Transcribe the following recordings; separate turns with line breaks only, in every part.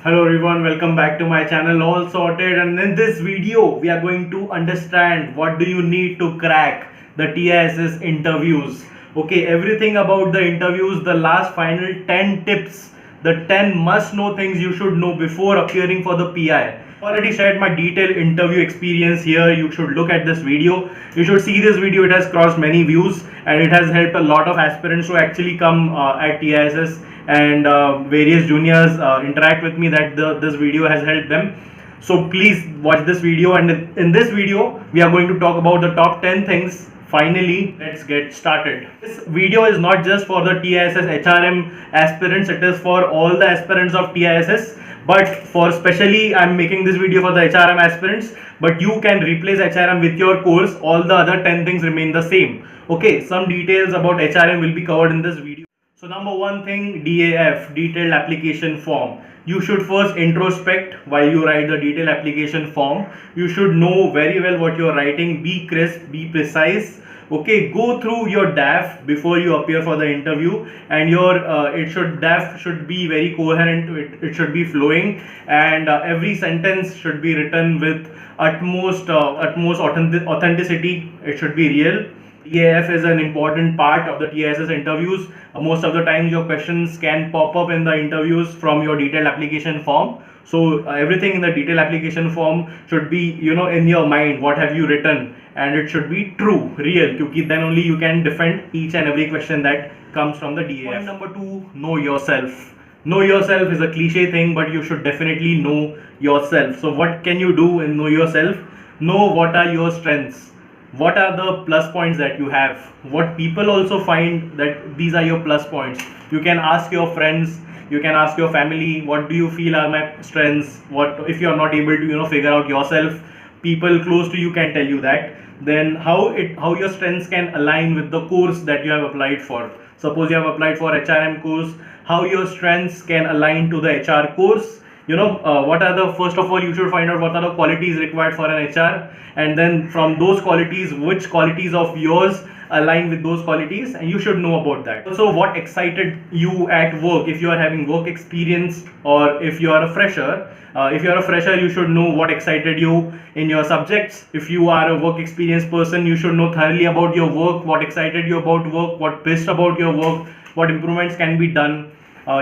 Hello everyone, welcome back to my channel All Sorted, and in this video we are going to understand what do you need to crack the TISS interviews. Okay, everything about the interviews, the last final 10 tips, the 10 must know things you should know before appearing for the PI. Already shared my detailed interview experience here. You should look at this video. You should see this video. It has crossed many views and it has helped a lot of aspirants to actually come at TISS, and various juniors interact with me that this video has helped them. So please watch this video, and in this video we are going to talk about the top 10 things. Finally, let's get started. This video is not just for the TISS HRM aspirants, it is for all the aspirants of TISS, but for specially I'm making this video for the HRM aspirants, but you can replace HRM with your course. All the other 10 things remain the same. Okay, some details about HRM will be covered in this video. So number one thing, DAF, detailed application form. You should first introspect while you write the detailed application form. You should know very well what you are writing. Be crisp, be precise. Okay, go through your DAF before you appear for the interview, and your DAF should be very coherent. It should be flowing, and every sentence should be written with utmost authenticity. It should be real. DAF is an important part of the TISS interviews. Most of the times your questions can pop up in the interviews from your detailed application form. So everything in the detailed application form should be, in your mind, what have you written, and it should be true, real, because then only you can defend each and every question that comes from the DAF. Point number two, know yourself. Know yourself is a cliche thing, but you should definitely know yourself. So what can you do in know yourself? Know what are your strengths. What are the plus points that you have? What people also find that these are your plus points. You can ask your friends, you can ask your family, what do you feel are my strengths? What if you are not able to figure out yourself? People close to you can tell you that. Then how your strengths can align with the course that you have applied for. Suppose you have applied for HRM course, how your strengths can align to the HR course. What are the, first of all, you should find out what are the qualities required for an HR, and then from those qualities, which qualities of yours align with those qualities, and you should know about that. Also, what excited you at work, if you are having work experience, or if you are a fresher. If you are a fresher, you should know what excited you in your subjects. If you are a work experienced person, you should know thoroughly about your work, what excited you about work, what pissed about your work, what improvements can be done.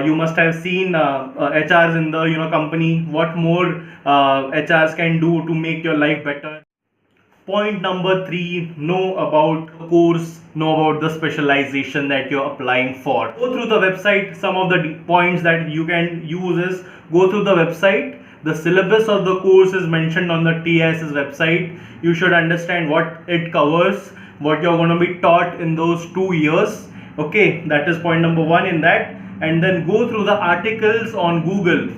You must have seen HRs in the company. What more HRs can do to make your life better. Point number three, know about the course, know about the specialization that you're applying for. Go through the website. Some of the points that you can use is go through the website. The syllabus of the course is mentioned on the TISS website. You should understand what it covers, what you're going to be taught in those 2 years. Okay, that is point number one in that. And then go through the articles on Google.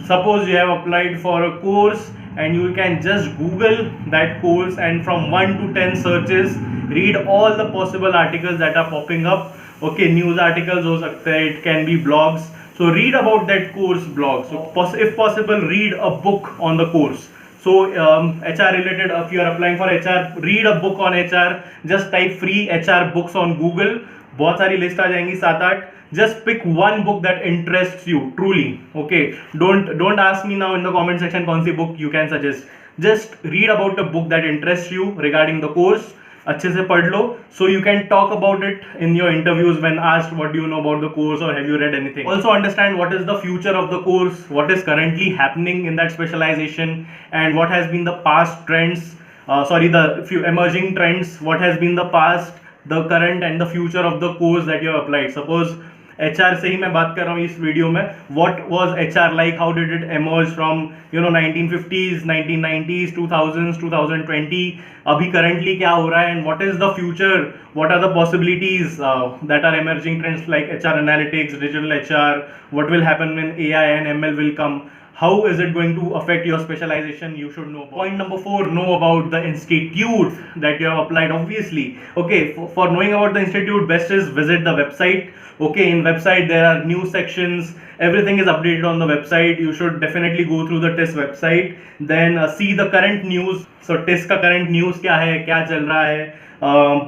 Suppose you have applied for a course and you can just Google that course, and from 1 to 10 searches, read all the possible articles that are popping up. Okay, news articles, it can be blogs. So read about that course blog. So if possible, read a book on the course. So HR related, if you are applying for HR, read a book on HR. Just type free HR books on Google. बहुत सारी list आ जाएंगी 7-8. Just pick one book that interests you truly. Okay, don't ask me now in the comment section कौन सी book you can suggest. Just read about a book that interests you regarding the course. अच्छे से पढ़ लो, so you can talk about it in your interviews when asked what do you know about the course or have you read anything. Also understand what is the future of the course, what is currently happening in that specialization, and what has been the past trends. The few emerging trends. What has been the past, the current and the future of the course that you have applied. Suppose HR से ही मैं बात कर रहा हूँ इस video में. What was HR like? How did it emerge from 1950s, 1990s, 2000s, 2020? अभी currently क्या हो रहा है? And what is the future? What are the possibilities that are emerging trends like HR analytics, digital HR? What will happen when AI and ML will come? How is it going to affect your specialization? You should know. Point number 4, know about the institute that you have applied. Obviously, okay, for knowing about the institute, best is visit the website. Okay, in website there are news sections. Everything is updated on the website. You should definitely go through the TISS website. Then see the current news. So TISS का current news क्या है, क्या चल रहा है.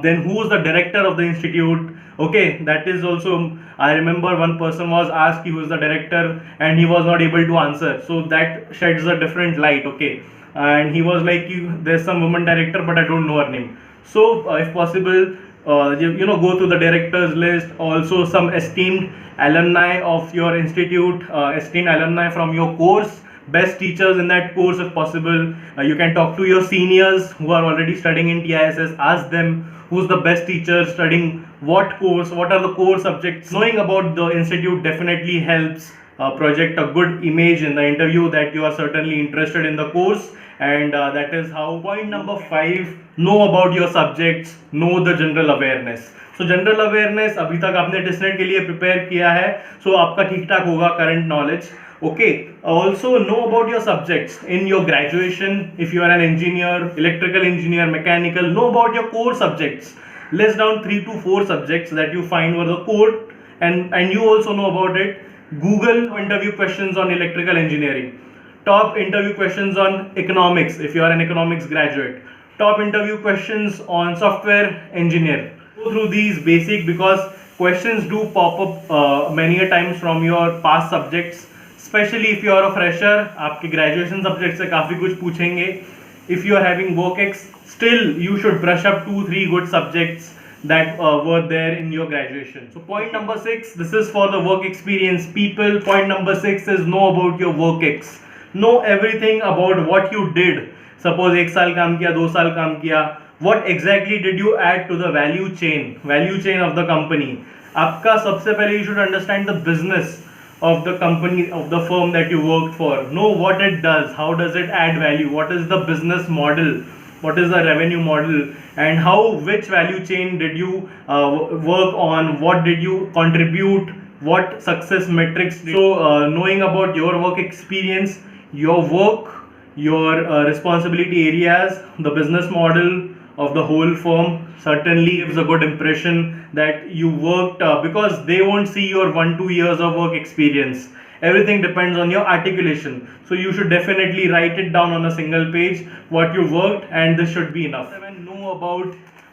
Then who is the director of the institute? Okay, that is also, I remember one person was asked who is the director and he was not able to answer. So that sheds a different light. Okay, and he was like, there's some woman director, but I don't know her name. So if possible, go to the directors list. Also, some esteemed alumni of your institute, esteemed alumni from your course, best teachers in that course if possible. You can talk to your seniors who are already studying in TISS. Ask them who's the best teacher studying what course, what are the core subjects. Knowing about the institute definitely helps project a good image in the interview that you are certainly interested in the course. And that is how. Point number 5, know about your subjects, know the general awareness. So general awareness अभी तक आपने testnet के लिए prepare किया है, so आपका ठीक ठाक होगा current knowledge. Okay, also know about your subjects in your graduation. If you are an engineer, electrical engineer, mechanical, know about your core subjects. List down 3 to 4 subjects that you find were the core, and you also know about it. Google interview questions on electrical engineering, top interview questions on economics if you are an economics graduate, top interview questions on software engineer. Go through these basic, because questions do pop up many a times from your past subjects, especially if you are a fresher. आपके graduation subjects से काफ़ी कुछ पूछेंगे. If you are having work ex, still you should brush up 2-3 good subjects that were there in your graduation. So point number 6, this is for the work experience people. Point number 6 is know about your work ex. Know everything about what you did. Suppose 1 साल काम किया, 2 साल काम किया, what exactly did you add to the value chain of the company. आपका सबसे पहले you should understand the business of the company, of the firm that you worked for. Know what it does, how does it add value, what is the business model, what is the revenue model, and which value chain did you work on, what did you contribute, what success metrics. So knowing about your work experience, your work, your responsibility areas, the business model of the whole firm certainly gives a good impression that you worked, because they won't see your 1-2 years of work experience. Everything depends on your articulation. So you should definitely write it down on a single page what you worked, and this should be enough.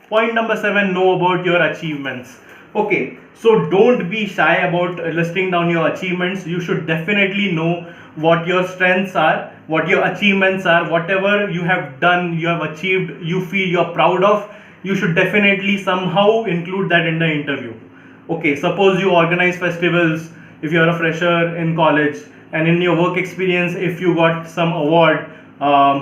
Point number 7, know about your achievements. Okay, so don't be shy about listing down your achievements. You should definitely know what your strengths are, what your achievements are, whatever you have done, you have achieved, you feel you're proud of. You should definitely somehow include that in the interview. Okay, suppose you organize festivals if you're a fresher in college, and in your work experience if you got some award.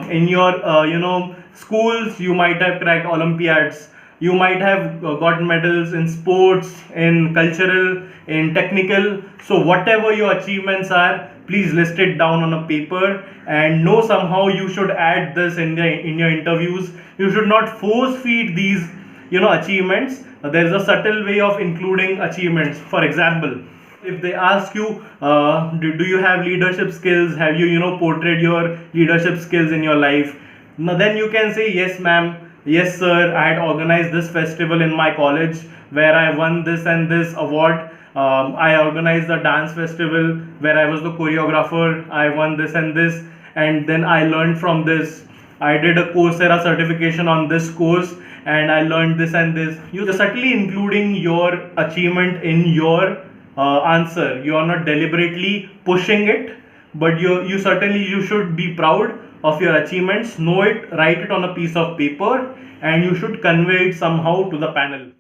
In your schools you might have cracked Olympiads, you might have got medals in sports, in cultural, in technical. So whatever your achievements are, please list it down on a paper, and know somehow you should add this in your interviews. You should not force feed these achievements. There is a subtle way of including achievements. For example, if they ask you, do you have leadership skills, have you portrayed your leadership skills in your life, now then you can say, yes ma'am, yes sir, I had organized this festival in my college where I won this and this award. I organized a dance festival where I was the choreographer, I won this and this, and then I learned from this. I did a Coursera certification on this course and I learned this and this. You're subtly including your achievement in your answer. You are not deliberately pushing it, but you certainly should be proud of your achievements. Know it, write it on a piece of paper, and you should convey it somehow to the panel.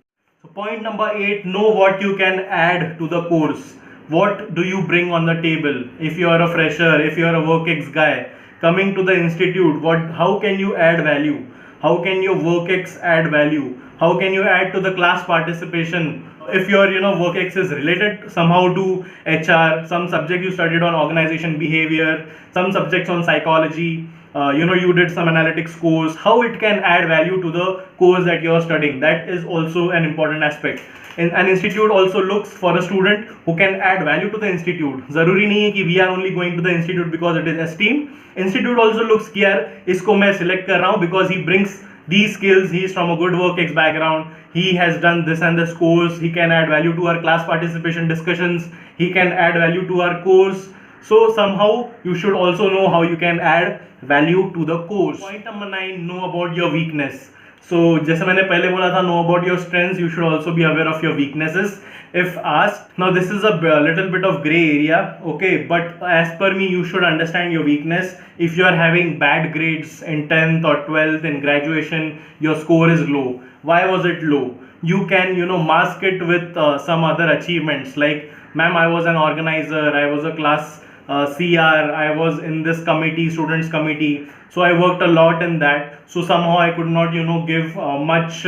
So point number 8, know what you can add to the course. What do you bring on the table? If you are a fresher, if you are a work ex guy coming to the institute, how can you add value? How can your work ex add value? How can you add to the class participation? If your work ex is related somehow to HR, some subject you studied on organization behavior, some subjects on psychology, you did some analytics course, how it can add value to the course that you are studying. That is also an important aspect. And an institute also looks for a student who can add value to the institute. Zaruri nahi hai ki we are only going to the institute because it is esteemed. Institute also looks कि यार इसको मैं select कर रहा हूँ because he brings these skills, he is from a good work ex background, he has done this and this course, he can add value to our class participation discussions, he can add value to our course. So somehow you should also know how you can add value to the course. Point number 9, know about your weakness. So जैसे मैंने पहले बोला था, know about your strengths, you should also be aware of your weaknesses if asked. Now this is a little bit of gray area, okay, but as per me you should understand your weakness. If you are having bad grades in 10th or 12th in graduation, your score is low. Why was it low? You can, you know, mask it with some other achievements, like, ma'am, I was an organizer, I was a class CR, I was in this committee, students committee, so I worked a lot in that. So somehow I could not, you know, give much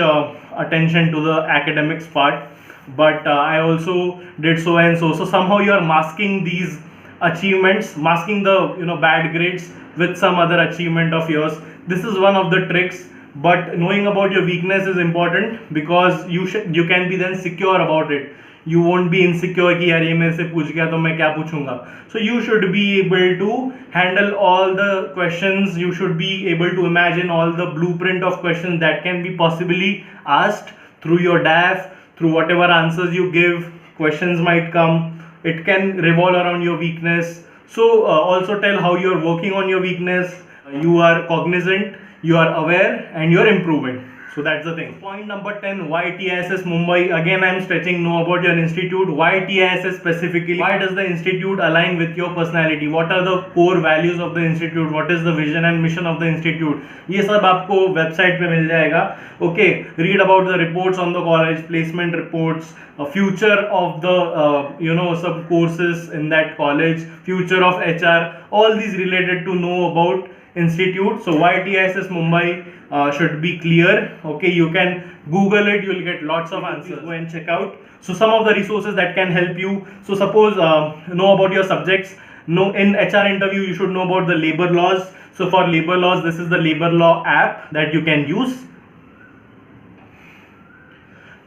attention to the academics part, but I also did so and so. So somehow you are masking these achievements, masking the, you know, bad grades with some other achievement of yours. This is one of the tricks. But knowing about your weakness is important, because you can be then secure about it. You won't be insecure कि यार ये मेरे से पूछ गया तो मैं क्या पूछूंगा. So you should be able to handle all the questions. You should be able to imagine all the blueprint of questions that can be possibly asked through your DAF, through whatever answers you give. Questions might come. It can revolve around your weakness. So also tell how you are working on your weakness. You are cognizant, you are aware, and you are improving. So that's the thing. Point number 10, why TISS Mumbai? Again, I am stretching, know about your institute. Why TISS specifically? Why does the institute align with your personality? What are the core values of the institute? What is the vision and mission of the institute? ये सब आपको website पे मिल जाएगा. Okay, read about the reports on the college, placement reports, future of the you know, sub courses in that college, future of HR, all these related to know about institute. So why TISS Mumbai should be clear. Okay, you can Google it, you'll get lots of answers. Go and check out. So some of the resources that can help you. So suppose know about your subjects. No, in HR interview you should know about the labor laws. So for labor laws, this is the labor law app that you can use.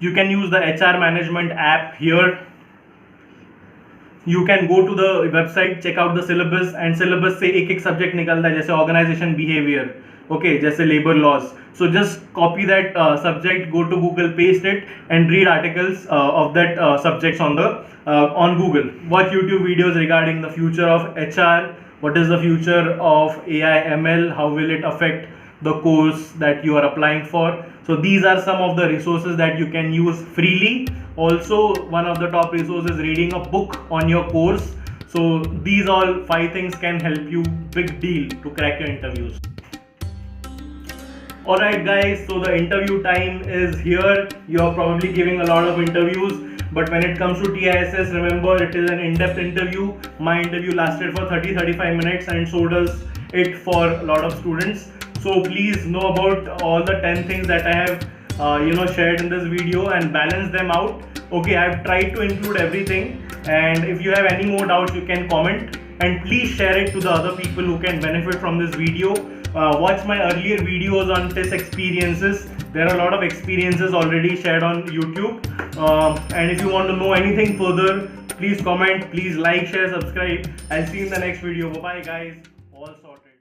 You can use the HR management app here. You can go to the website, check out the syllabus, and syllabus से एक subject निकलता है, जैसे organization behavior, okay, जैसे labor laws. So just copy that subject, go to Google, paste it, and read articles of that subjects on Google. Watch YouTube videos regarding the future of HR. What is the future of AI ML? How will it affect the course that you are applying for? So these are some of the resources that you can use freely. Also, one of the top resources is reading a book on your course. So these all 5 things can help you big deal to crack your interviews. Alright guys, so the interview time is here. You're probably giving a lot of interviews, but when it comes to TISS, remember it is an in-depth interview. My interview lasted for 30-35 minutes, and so does it for a lot of students. So please know about all the 10 things that I have shared in this video, and balance them out. Okay, I've tried to include everything, and if you have any more doubts you can comment, and please share it to the other people who can benefit from this video. Watch my earlier videos on TISS experiences. There are a lot of experiences already shared on YouTube, and if you want to know anything further, please comment, please like, share, subscribe. I'll see you in the next video. Bye bye guys, all sorted.